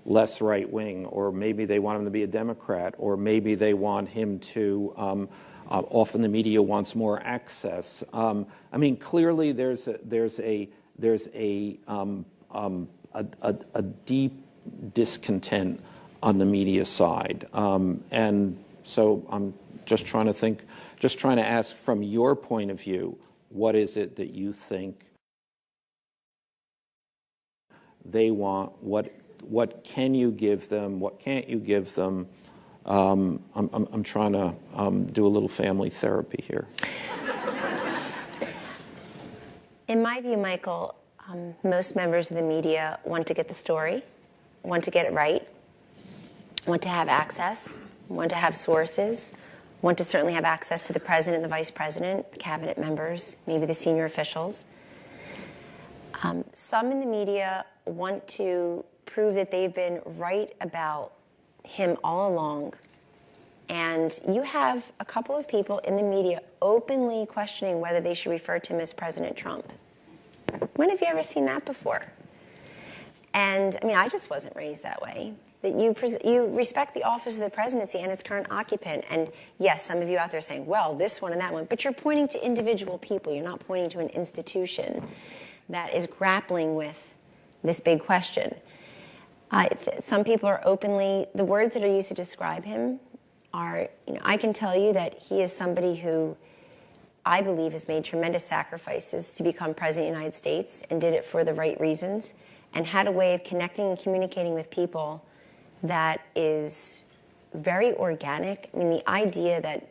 less right-wing, or maybe they want him to be a Democrat, or maybe they want him to, often the media wants more access. I mean, clearly there's a deep discontent on the media side. And so I'm just trying to ask from your point of view, what is it that you think they want? What can you give them? What can't you give them? I'm trying to do a little family therapy here. In my view, Michael, most members of the media want to get the story, want to get it right, want to have access, want to have sources, want to certainly have access to the president, the vice president, cabinet members, maybe the senior officials. Some in the media want to prove that they've been right about him all along. And you have a couple of people in the media openly questioning whether they should refer to him as President Trump. When have you ever seen that before? And I mean, I just wasn't raised that way. That you respect the office of the presidency and its current occupant. And yes, some of you out there are saying, well, this one and that one. But you're pointing to individual people. You're not pointing to an institution that is grappling with this big question. Some people are openly, the words that are used to describe him are, I can tell you that he is somebody who I believe has made tremendous sacrifices to become president of the United States and did it for the right reasons and had a way of connecting and communicating with people that is very organic. I mean, the idea that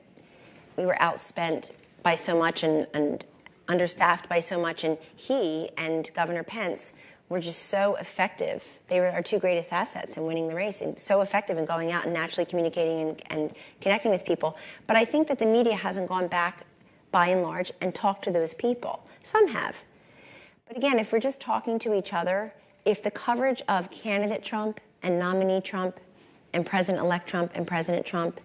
we were outspent by so much and understaffed by so much, and he and Governor Pence were just so effective. They were our two greatest assets in winning the race, and so effective in going out and naturally communicating and connecting with people. But I think that the media hasn't gone back, by and large, and talked to those people. Some have. But again, if we're just talking to each other, if the coverage of candidate Trump and nominee Trump and President-elect Trump and President Trump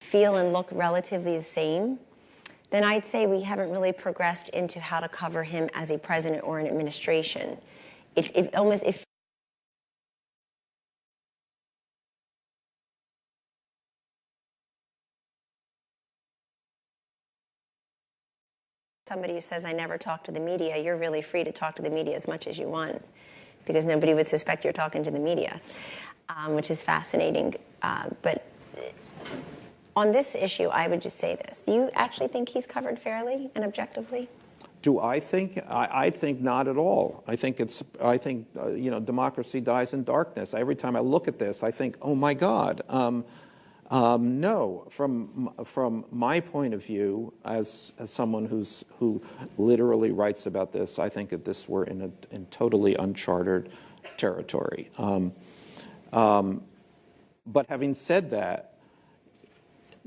feel and look relatively the same, then I'd say we haven't really progressed into how to cover him as a president or an administration. If somebody who says, I never talk to the media, you're really free to talk to the media as much as you want, because nobody would suspect you're talking to the media, which is fascinating. But on this issue, I would just say this. Do you actually think he's covered fairly and objectively? Do I think? I think not at all. I think democracy dies in darkness. Every time I look at this, I think, oh my God. No, from my point of view, as someone who literally writes about this, I think that we're in totally uncharted territory. But having said that,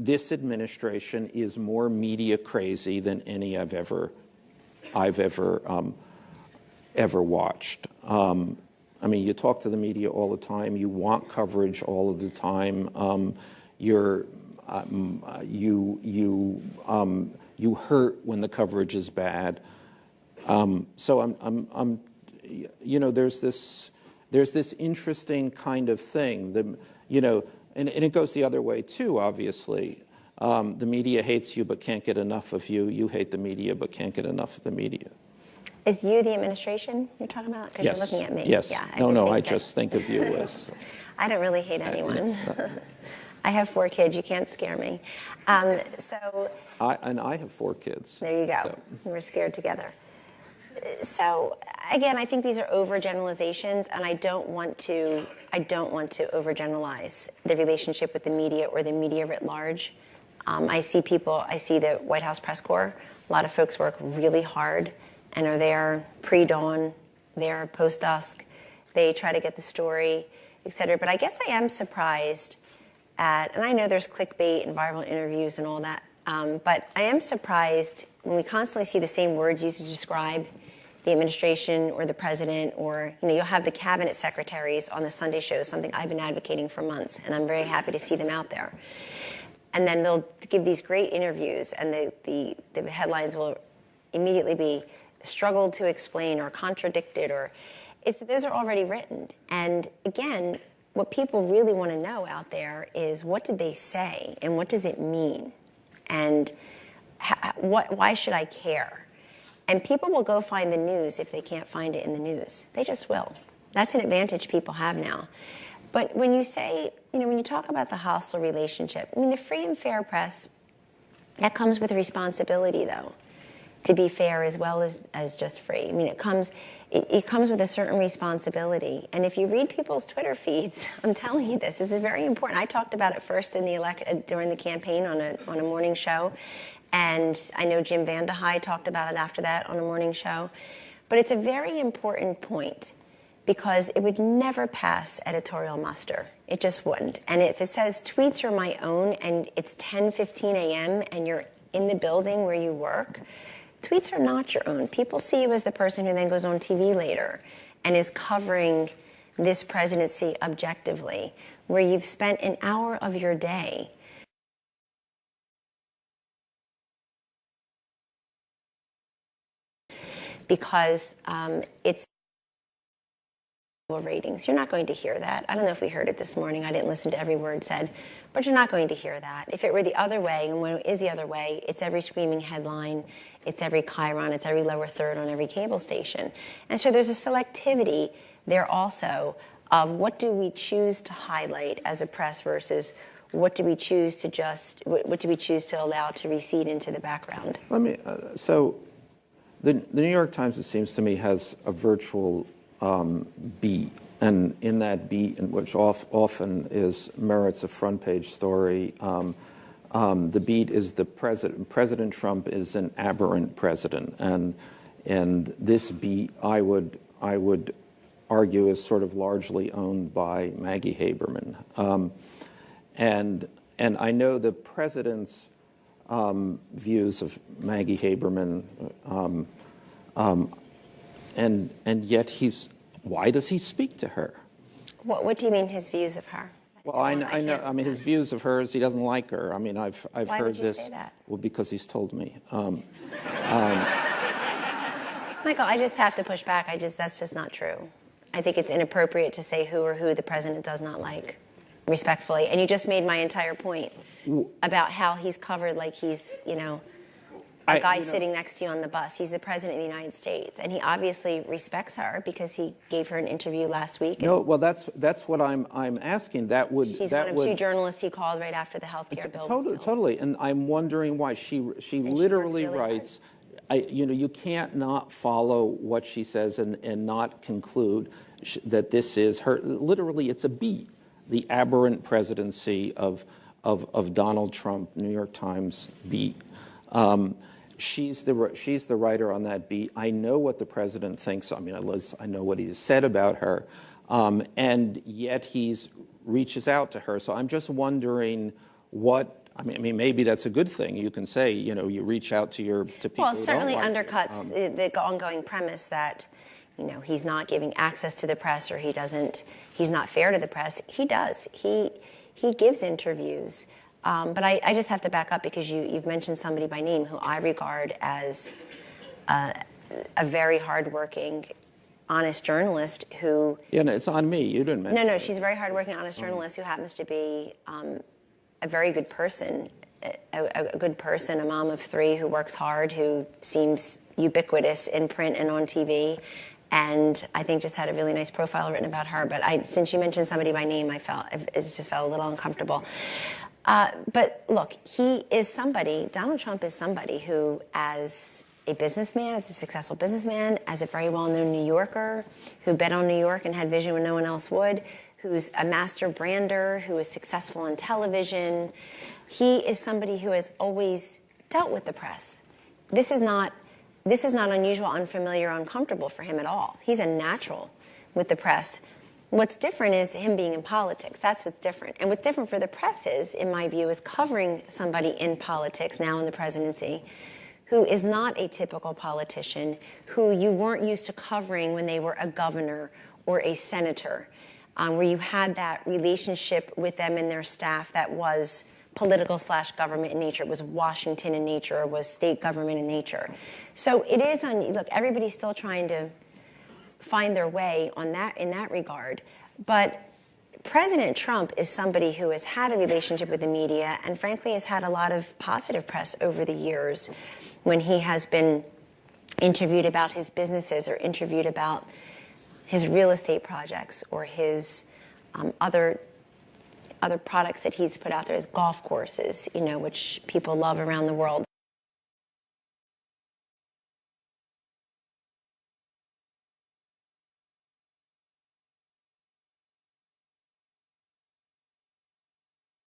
this administration is more media crazy than any I've ever watched. I mean, you talk to the media all the time. You want coverage all of the time. You hurt when the coverage is bad. So there's this interesting kind of thing. And it goes the other way too. Obviously, the media hates you but can't get enough of you. You hate the media but can't get enough of the media. Is you the administration you're talking about? Because yes. You're looking at me. Yes. Yeah, I just think of you as. I don't really hate anyone. I have 4 kids. You can't scare me. I have 4 kids. There you go. So. We're scared together. So again, I think these are overgeneralizations, and I don't want to overgeneralize the relationship with the media or the media writ large. I see the White House press corps. A lot of folks work really hard and are there pre-dawn, they're post-dusk. They try to get the story, et cetera. But I guess I am surprised at, and I know there's clickbait and viral interviews and all that, but I am surprised when we constantly see the same words used to describe the administration or the president, or you'll have the cabinet secretaries on the Sunday show, something I've been advocating for months, and I'm very happy to see them out there. And then they'll give these great interviews, and the headlines will immediately be struggled to explain or contradicted, or those are already written. And again, what people really want to know out there is, what did they say and what does it mean? And why should I care? And people will go find the news if they can't find it in the news. They just will. That's an advantage people have now. But when you say, when you talk about the hostile relationship, I mean, the free and fair press, that comes with responsibility, though, to be fair as well as just free. I mean, it comes with a certain responsibility. And if you read people's Twitter feeds, I'm telling you this is very important. I talked about it first in during the campaign on a morning show. And I know Jim Vandehei talked about it after that on a morning show. But it's a very important point, because it would never pass editorial muster. It just wouldn't. And if it says tweets are my own and it's 10:15 a.m. and you're in the building where you work, tweets are not your own. People see you as the person who then goes on TV later and is covering this presidency objectively, where you've spent an hour of your day because it's ratings. You're not going to hear that. I don't know if we heard it this morning. I didn't listen to every word said, but you're not going to hear that. If it were the other way, and when it is the other way, it's every screaming headline, it's every chyron, it's every lower third on every cable station. And so there's a selectivity there also of what do we choose to highlight as a press versus what do we choose to allow to recede into the background. So the New York Times, it seems to me, has a virtual beat, and in that beat, which often merits a front page story, the beat is the President Trump is an aberrant president, and this beat I would argue is sort of largely owned by Maggie Haberman, and I know the president's views of Maggie Haberman. And yet why does he speak to her? What do you mean, his views of her? Well, I know. I mean, his views of her is he doesn't like her. I mean, I've Why heard would you this. Say that? Well, because he's told me. Michael, I just have to push back. That's just not true. I think it's inappropriate to say who the president does not like, respectfully. And you just made my entire point about how he's covered like he's, a guy sitting next to you on the bus. He's the president of the United States, and he obviously respects her because he gave her an interview last week. No, well, that's what I'm asking. She's one of two journalists he called right after the health care bill was billed. Totally, and I'm wondering why she literally writes. You can't not follow what she says and not conclude that this is her. Literally, it's a beat. The aberrant presidency of Donald Trump, New York Times beat. She's the writer on that beat. I know what the president thinks. I mean, I know what he's said about her, and yet he reaches out to her. So I'm just wondering what. I mean, maybe that's a good thing. You can say, you reach out to people. Well, it certainly undercuts the ongoing premise that, he's not giving access to the press, or he's not fair to the press. He does. He gives interviews. But I just have to back up because you've mentioned somebody by name who I regard as a very hardworking, honest journalist who... Yeah, no, it's on me. You didn't mention No, she's a very hardworking, honest journalist who happens to be a very good person, a mom of three who works hard, who seems ubiquitous in print and on TV. And I think just had a really nice profile written about her. But since you mentioned somebody by name, it just felt a little uncomfortable. But look, Donald Trump is somebody who, as a businessman, as a successful businessman, as a very well-known New Yorker who bet on New York and had vision when no one else would, who's a master brander, who is successful on television, he is somebody who has always dealt with the press. This is not unusual, unfamiliar, uncomfortable for him at all. He's a natural with the press. What's different is him being in politics. That's what's different. And what's different for the press is, in my view, is covering somebody in politics, now in the presidency, who is not a typical politician, who you weren't used to covering when they were a governor or a senator, where you had that relationship with them and their staff that was political/government in nature. It was Washington in nature. It was state government in nature. So it is look, everybody's still trying to find their way on that in that regard. But President Trump is somebody who has had a relationship with the media and frankly has had a lot of positive press over the years when he has been interviewed about his businesses or interviewed about his real estate projects or his other products that he's put out there, his golf courses, which people love around the world.